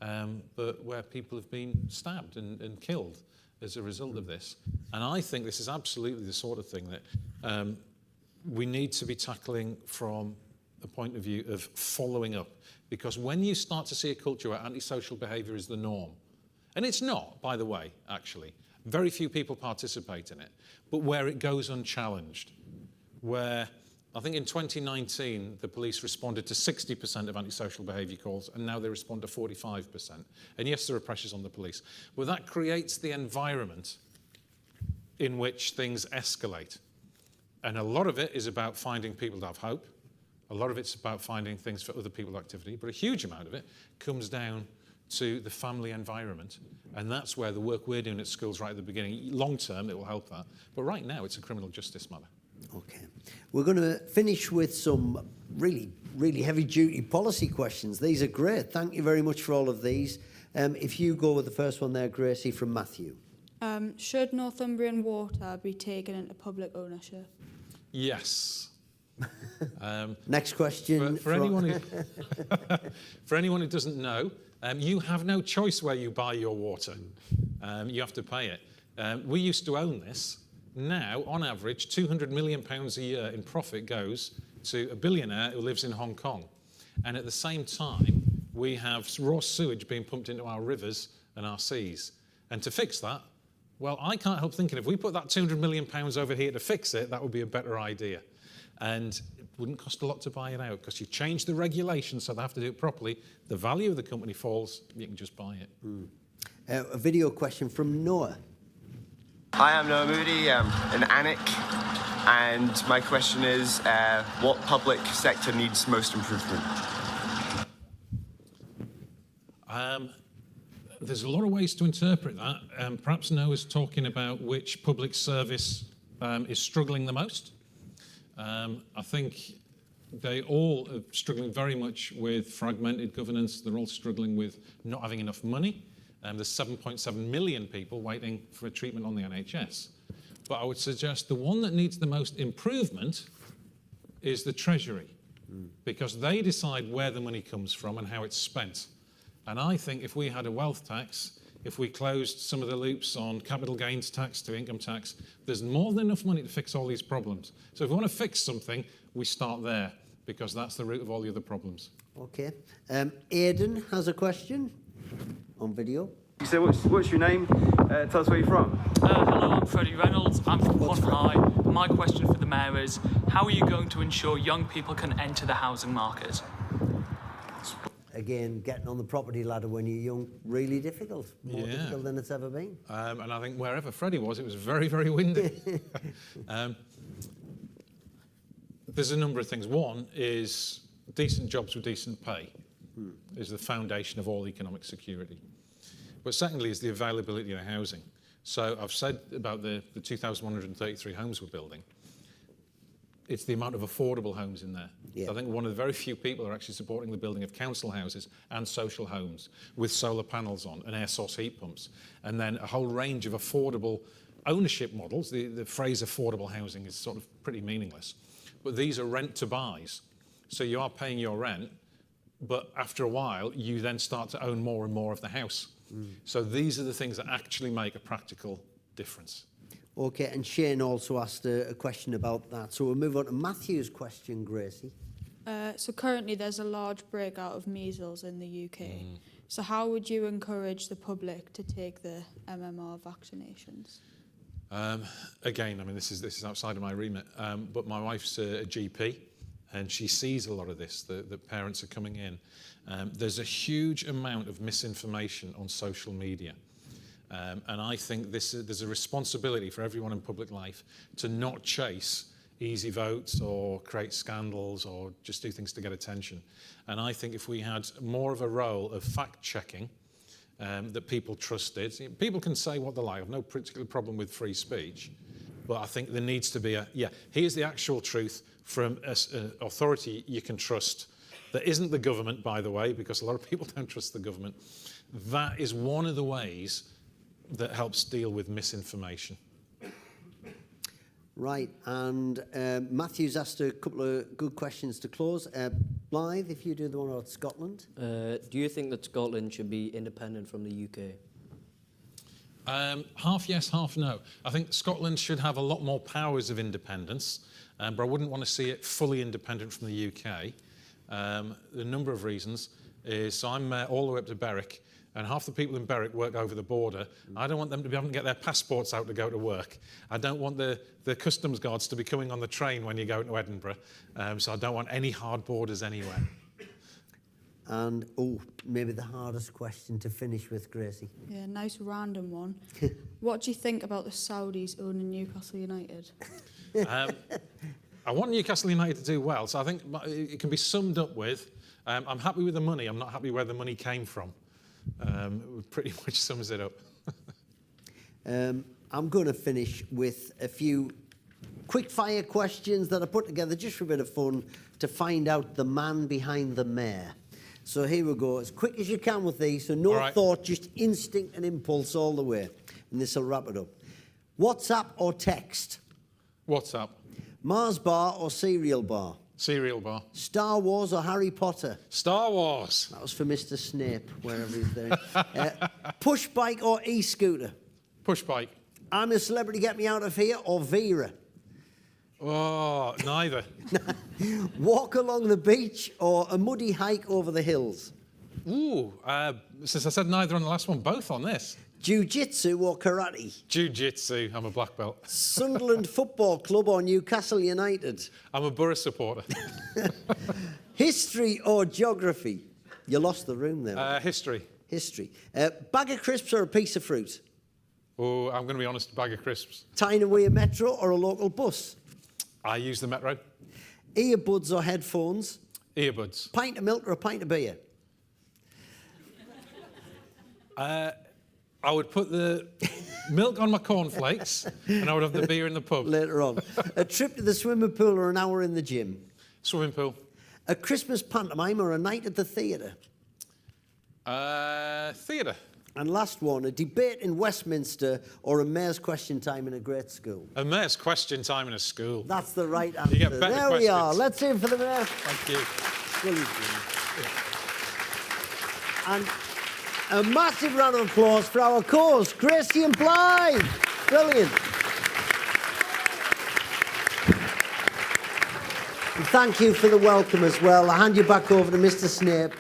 but where people have been stabbed and killed as a result of this. And I think this is absolutely the sort of thing that we need to be tackling from a point of view of following up. Because when you start to see a culture where antisocial behaviour is the norm, and it's not, by the way, actually, very few people participate in it, but where it goes unchallenged, where I think in 2019, the police responded to 60% of antisocial behaviour calls, and now they respond to 45%. And yes, there are pressures on the police. Well, that creates the environment in which things escalate. And a lot of it is about finding people to have hope. A lot of it's about finding things for other people's activity, but a huge amount of it comes down to the family environment. And that's where the work we're doing at schools right at the beginning, long term, it will help that. But right now, it's a criminal justice matter. Okay. We're going to finish with some really, really heavy-duty policy questions. These are great. Thank you very much for all of these. If you go with the first one there, Gracie, from Matthew. Should Northumbrian water be taken into public ownership? Yes. Next question. For anyone who doesn't know, you have no choice where you buy your water. You have to pay it. We used to own this. Now, on average, £200 million a year in profit goes to a billionaire who lives in Hong Kong. And at the same time, we have raw sewage being pumped into our rivers and our seas. And to fix that, well, I can't help thinking if we put that £200 million over here to fix it, that would be a better idea. And it wouldn't cost a lot to buy it out because you change the regulations so they have to do it properly. The value of the company falls, you can just buy it. A video question from Noah. Hi, I'm Noah Moody, an ANIC, and my question is, what public sector needs most improvement? There's a lot of ways to interpret that. Perhaps Noah's talking about which public service is struggling the most. I think they all are struggling very much with fragmented governance. They're all struggling with not having enough money. There's 7.7 million people waiting for treatment on the NHS. But I would suggest the one that needs the most improvement is the Treasury, because they decide where the money comes from and how it's spent. And I think if we had a wealth tax, if we closed some of the loops on capital gains tax to income tax, there's more than enough money to fix all these problems. So if we want to fix something, we start there, because that's the root of all the other problems. Okay. Aidan has a question on video. You say, what's your name? Tell us where you're from. Hello, I'm Freddie Reynolds. I'm from Marden High. My question for the Mayor is, how are you going to ensure young people can enter the housing market? Again, getting on the property ladder when you're young, really difficult. More difficult than it's ever been. And I think wherever Freddie was, it was very, very windy. There's a number of things. One is decent jobs with decent pay is the foundation of all economic security. But secondly is the availability of housing. So I've said about the 2,133 homes we're building. it's the amount of affordable homes in there. Yeah. So I think one of the very few people are actually supporting the building of council houses and social homes with solar panels on and air source heat pumps, and then a whole range of affordable ownership models. The phrase affordable housing is sort of pretty meaningless, but these are rent to buys. So you are paying your rent, but after a while, you then start to own more and more of the house. So these are the things that actually make a practical difference. Okay, and Shane also asked a question about that. So we'll move on to Matthew's question, Gracie. So currently there's a large breakout of measles in the UK. So how would you encourage the public to take the MMR vaccinations? Again, I mean, this is outside of my remit, but my wife's a GP, and she sees a lot of this, that parents are coming in. There's a huge amount of misinformation on social media. And I think there's a responsibility for everyone in public life to not chase easy votes or create scandals or just do things to get attention. And I think if we had more of a role of fact-checking that people trusted, people can say what they like. I have no particular problem with free speech, but I think there needs to be here's the actual truth from an authority you can trust. That isn't the government, by the way, because a lot of people don't trust the government. That is one of the ways that helps deal with misinformation. Right, and Matthew's asked a couple of good questions to close. Blythe, if you do the one about Scotland. Do you think that Scotland should be independent from the UK? Half yes, half no. I think Scotland should have a lot more powers of independence, but I wouldn't want to see it fully independent from the UK. The number of reasons is, so I'm all the way up to Berwick, and half the people in Berwick work over the border. I don't want them to be having to get their passports out to go to work. I don't want the customs guards to be coming on the train when you go to Edinburgh. So I don't want any hard borders anywhere. And, maybe the hardest question to finish with, Gracie. Yeah, nice random one. What do you think about the Saudis owning Newcastle United? I want Newcastle United to do well, so I think it can be summed up with, I'm happy with the money, I'm not happy where the money came from. Pretty much sums it up. I'm going to finish with a few quick-fire questions that I put together just for a bit of fun to find out the man behind the mayor. So here we go, as quick as you can with these, so no thought, just instinct and impulse all the way. And this will wrap it up. WhatsApp or text? WhatsApp. Mars bar or cereal bar? Cereal bar. Star Wars or Harry Potter? Star Wars. That was for Mr. Snape, wherever he's there. Push bike or e-scooter? Push bike. I'm a Celebrity, Get Me Out of Here or Vera? Oh, neither. Walk along the beach or a muddy hike over the hills? Since I said neither on the last one, both on this. Jiu-jitsu or karate? Jiu-jitsu. I'm a black belt. Sunderland Football Club or Newcastle United? I'm a Borough supporter. History or geography? You lost the room there. History. History. Bag of crisps or a piece of fruit? Oh, I'm going to be honest, bag of crisps. Tyne away a metro or a local bus? I use the metro. Earbuds or headphones? Earbuds. Pint of milk or a pint of beer? I would put the milk on my cornflakes and I would have the beer in the pub. Later on. A trip to the swimming pool or an hour in the gym? Swimming pool. A Christmas pantomime or a night at the theatre? Theatre. And last one, a debate in Westminster or a mayor's question time in a great school? A mayor's question time in a school. That's the right answer. You get better there questions. We are. Let's hear for the mayor. Thank you. And a massive round of applause for our co-host, Gracie and Blythe. Brilliant. And thank you for the welcome as well. I'll hand you back over to Mr. Snape.